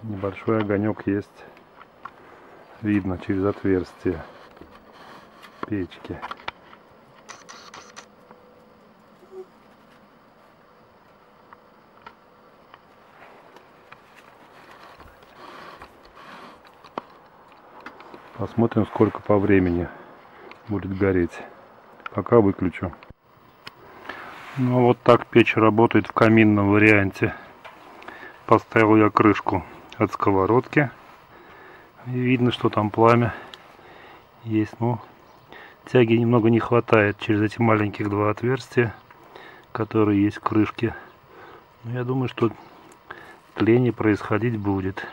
Небольшой огонек есть. Видно через отверстие печки. Посмотрим, сколько по времени будет гореть. Пока выключу. Ну вот так печь работает в каминном варианте. Поставил я крышку от сковородки. И видно, что там пламя есть. Ну, тяги немного не хватает через эти маленьких два отверстия, которые есть в крышке. Но я думаю, что тление происходить будет.